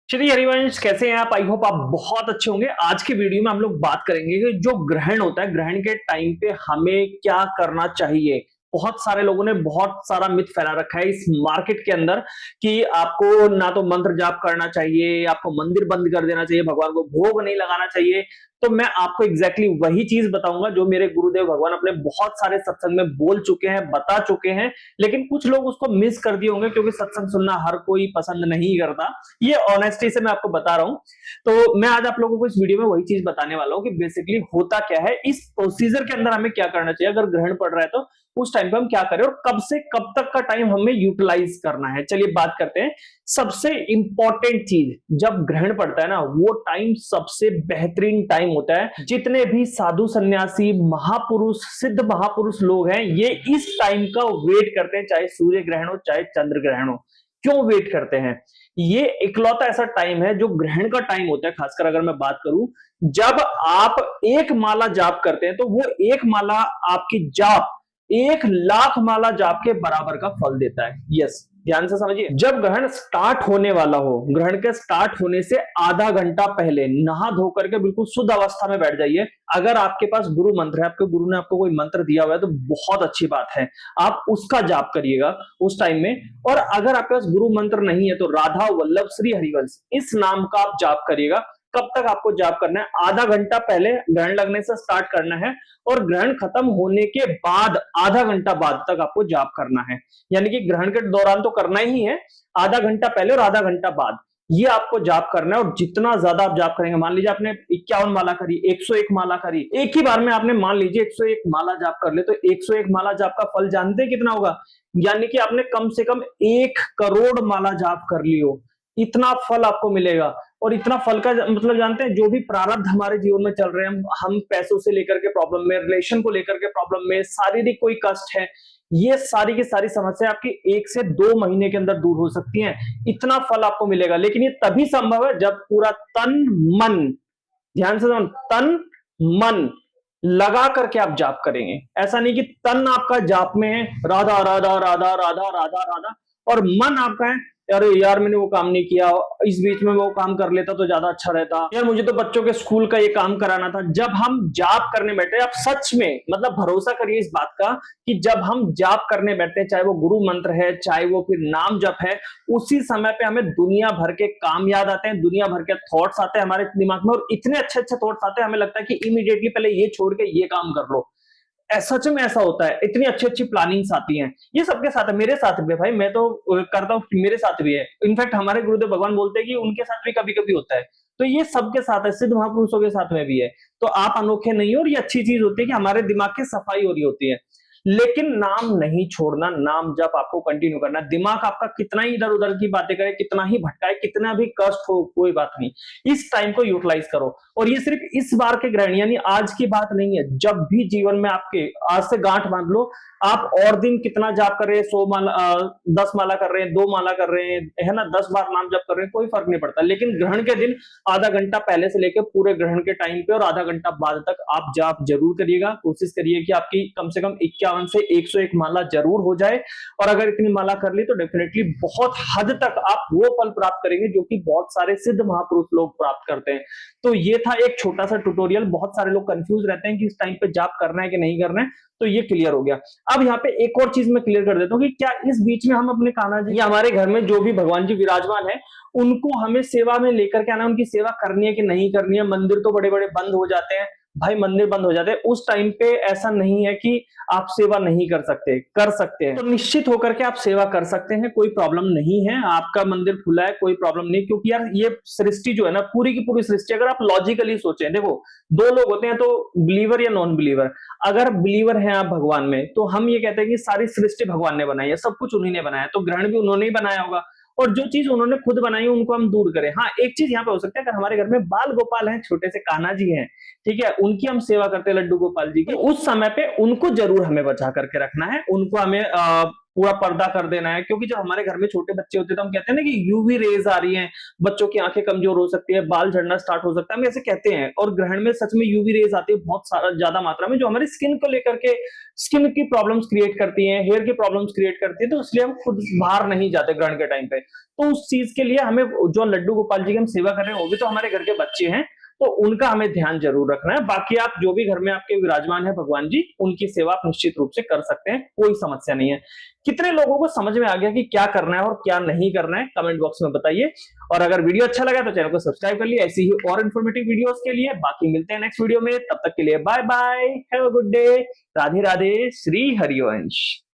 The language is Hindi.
श्री हरिवंश, कैसे हैं आप? आई होप आप बहुत अच्छे होंगे। आज के वीडियो में हम लोग बात करेंगे कि जो ग्रहण होता है, ग्रहण के टाइम पे हमें क्या करना चाहिए। बहुत सारे लोगों ने बहुत सारा मिथ फैला रखा है इस मार्केट के अंदर कि आपको ना तो मंत्र जाप करना चाहिए, आपको मंदिर बंद कर देना चाहिए, भगवान को भोग नहीं लगाना चाहिए। तो मैं आपको एग्जैक्टली वही चीज बताऊंगा जो मेरे गुरुदेव भगवान अपने बहुत सारे सत्संग में बोल चुके हैं, बता चुके हैं। लेकिन कुछ लोग उसको मिस कर दिए होंगे क्योंकि सत्संग सुनना हर कोई पसंद नहीं करता। ये ऑनेस्टी से मैं आपको बता रहा हूं। तो मैं आज आप लोगों को इस वीडियो में वही चीज बताने वाला हूं कि बेसिकली होता क्या है, इस प्रोसीजर के अंदर हमें क्या करना चाहिए। अगर ग्रहण पड़ रहा है तो उस टाइम पे हम क्या करें और कब से कब तक का टाइम हमें यूटिलाइज करना है। चलिए बात करते हैं। सबसे इंपॉर्टेंट चीज, जब ग्रहण पड़ता है ना, वो टाइम सबसे बेहतरीन टाइम होता है। जितने भी साधु सन्यासी महापुरुष सिद्ध महापुरुष लोग हैं, ये इस टाइम का वेट करते हैं, चाहे सूर्य ग्रहण हो चाहे चंद्र ग्रहण हो। क्यों वेट करते हैं? ये इकलौता ऐसा टाइम है जो ग्रहण का टाइम होता है। खासकर अगर मैं बात करूं, जब आप एक माला जाप करते हैं तो वो एक माला आपकी जाप 1,00,000 माला जाप के बराबर का फल देता है। यस, ध्यान से समझिए। जब ग्रहण स्टार्ट होने वाला हो, ग्रहण के स्टार्ट होने से आधा घंटा पहले नहा धो करके बिल्कुल शुद्ध अवस्था में बैठ जाइए। अगर आपके पास गुरु मंत्र है, आपके गुरु ने आपको कोई मंत्र दिया हुआ है, तो बहुत अच्छी बात है, आप उसका जाप करिएगा उस टाइम में। और अगर आपके पास गुरु मंत्र नहीं है तो राधा वल्लभ श्री हरिवंश इस नाम का आप जाप करिएगा। कब तक आपको जाप करना है? आधा घंटा पहले ग्रहण लगने से स्टार्ट करना है और ग्रहण खत्म होने के बाद आधा घंटा बाद तक आपको जाप करना है। यानी कि ग्रहण के दौरान तो करना ही है, आधा घंटा पहले और आधा घंटा बाद ये आपको जाप करना है। और जितना ज्यादा आप जाप करेंगे, मान लीजिए आपने 51 माला करी, 101 माला करी, एक ही बार में आपने मान लीजिए 101 माला जाप कर ले, तो 101 माला जाप का फल जानते हैं कितना होगा? यानी कि आपने कम से कम 1 करोड़ माला जाप कर ली हो, इतना फल आपको मिलेगा। और इतना फल का मतलब जानते हैं, जो भी प्रारब्ध हमारे जीवन में चल रहे हैं, हम पैसों से लेकर के प्रॉब्लम में, रिलेशन को लेकर के प्रॉब्लम में, शारीरिक कोई कष्ट है, ये सारी की सारी समस्या आपकी 1 से 2 महीने के अंदर दूर हो सकती हैं। इतना फल आपको मिलेगा। लेकिन ये तभी संभव है जब पूरा तन मन, ध्यान से सुनो, तन मन लगा करके आप जाप करेंगे। ऐसा नहीं कि तन आपका जाप में है, राधा राधा राधा राधा राधा राधा, और मन आपका है अरे यार मैंने वो काम नहीं किया, इस बीच में वो काम कर लेता तो ज्यादा अच्छा रहता, यार मुझे तो बच्चों के स्कूल का ये काम कराना था। जब हम जाप करने बैठे, आप सच में मतलब भरोसा करिए इस बात का कि जब हम जाप करने बैठते हैं, चाहे वो गुरु मंत्र है चाहे वो फिर नाम जप है, उसी समय पे हमें दुनिया भर के काम याद आते हैं, दुनिया भर के थॉट्स आते हैं हमारे दिमाग में, और इतने अच्छे अच्छे थॉट्स आते हैं, हमें लगता है कि इमीडिएटली पहले ये छोड़ के ये काम कर लो। सच में ऐसा होता है, इतनी अच्छी अच्छी प्लानिंग्स आती हैं। ये सबके साथ है, मेरे साथ भी है भाई, मैं तो करता हूँ, मेरे साथ भी है। इनफैक्ट हमारे गुरुदेव भगवान बोलते हैं कि उनके साथ भी कभी कभी होता है। तो ये सबके साथ है, सिद्ध महापुरुषों के साथ में भी है। तो आप अनोखे नहीं हो, और ये अच्छी चीज होती है कि हमारे दिमाग की सफाई हो रही होती है। लेकिन नाम नहीं छोड़ना, नाम जब आपको कंटिन्यू करना। दिमाग आपका कितना ही इधर उधर की बातें करे, कितना ही भटकाए, कितना भी कष्ट हो, कोई बात नहीं, इस टाइम को यूटिलाइज करो। और ये सिर्फ इस बार के ग्रहण यानी आज की बात नहीं है, जब भी जीवन में आपके, आज से गांठ बांध लो, आप और दिन कितना जाप कर रहे हैं, 100 माला 10 माला कर रहे हैं, 2 माला कर रहे हैं, है ना, 10 बार नाम जप कर रहे हैं, कोई फर्क नहीं पड़ता। लेकिन ग्रहण के दिन आधा घंटा पहले से लेकर पूरे ग्रहण के टाइम पे और आधा घंटा बाद तक आप जाप जरूर करिएगा। कोशिश करिए कि आपकी कम से कम 51 से 101 माला जरूर हो जाए। और अगर इतनी माला कर ली तो डेफिनेटली बहुत हद तक आप वो फल प्राप्त करेंगे जो कि बहुत सारे सिद्ध महापुरुष लोग प्राप्त करते हैं। तो ये था एक छोटा सा ट्यूटोरियल। बहुत सारे लोग कंफ्यूज रहते हैं कि इस टाइम पे जाप करना है कि नहीं करना है, तो ये क्लियर हो गया। अब यहाँ पे एक और चीज मैं क्लियर कर देता हूँ कि क्या इस बीच में हम अपने कान्हा जी या हमारे घर में जो भी भगवान जी विराजमान है, उनको हमें सेवा में लेकर के आना, उनकी सेवा करनी है कि नहीं करनी है? मंदिर तो बड़े बड़े बंद हो जाते हैं भाई, मंदिर बंद हो जाते हैं, उस टाइम पे ऐसा नहीं है कि आप सेवा नहीं कर सकते, कर सकते हैं। तो निश्चित होकर के आप सेवा कर सकते हैं, कोई प्रॉब्लम नहीं है। आपका मंदिर खुला है, कोई प्रॉब्लम नहीं। क्योंकि यार ये सृष्टि जो है ना, पूरी की पूरी सृष्टि, अगर आप लॉजिकली सोचें, देखो 2 लोग होते हैं, तो बिलीवर या नॉन बिलीवर। अगर बिलीवर हैं आप भगवान में, तो हम ये कहते हैं कि सारी सृष्टि भगवान ने बनाई है, सब कुछ उन्हीं ने बनाया, तो ग्रहण भी उन्होंने ही बनाया होगा। और जो चीज उन्होंने खुद बनाई है उनको हम दूर करें। हाँ, एक चीज यहाँ पे हो सकता है, अगर हमारे घर में बाल गोपाल हैं, छोटे से कान्हा जी हैं, ठीक है, उनकी हम सेवा करते हैं, लड्डू गोपाल जी की, उस समय पे उनको जरूर हमें बचा करके रखना है, उनको हमें पूरा पर्दा कर देना है, क्योंकि जब हमारे घर में छोटे बच्चे होते हैं तो हम कहते हैं ना कि यूवी रेज आ रही हैं, बच्चों की आंखें कमजोर हो सकती है, बाल झड़ना स्टार्ट हो सकता है, हम ऐसे कहते हैं। और ग्रहण में सच में यूवी रेज आती है बहुत सारा ज्यादा मात्रा में, जो हमारी स्किन को लेकर के स्किन की प्रॉब्लम्स क्रिएट करती हैं, हेयर की प्रॉब्लम्स क्रिएट करती है, तो इसलिए हम खुद बाहर नहीं जाते ग्रहण के टाइम पे। तो उस चीज के लिए हमें, जो लड्डू गोपाल जी की हम सेवा कर रहे हैं वो भी तो हमारे घर के बच्चे हैं, तो उनका हमें ध्यान जरूर रखना है। बाकी आप जो भी घर में आपके विराजमान है भगवान जी, उनकी सेवा आप निश्चित रूप से कर सकते हैं, कोई समस्या नहीं है। कितने लोगों को समझ में आ गया कि क्या करना है और क्या नहीं करना है, कमेंट बॉक्स में बताइए। और अगर वीडियो अच्छा लगा तो चैनल को सब्सक्राइब कर लिए ऐसी ही और इन्फॉर्मेटिव वीडियोस के लिए। बाकी मिलते हैं नेक्स्ट वीडियो में, तब तक के लिए bye bye, have a good day, Radhe Radhe, Shri Harivansh.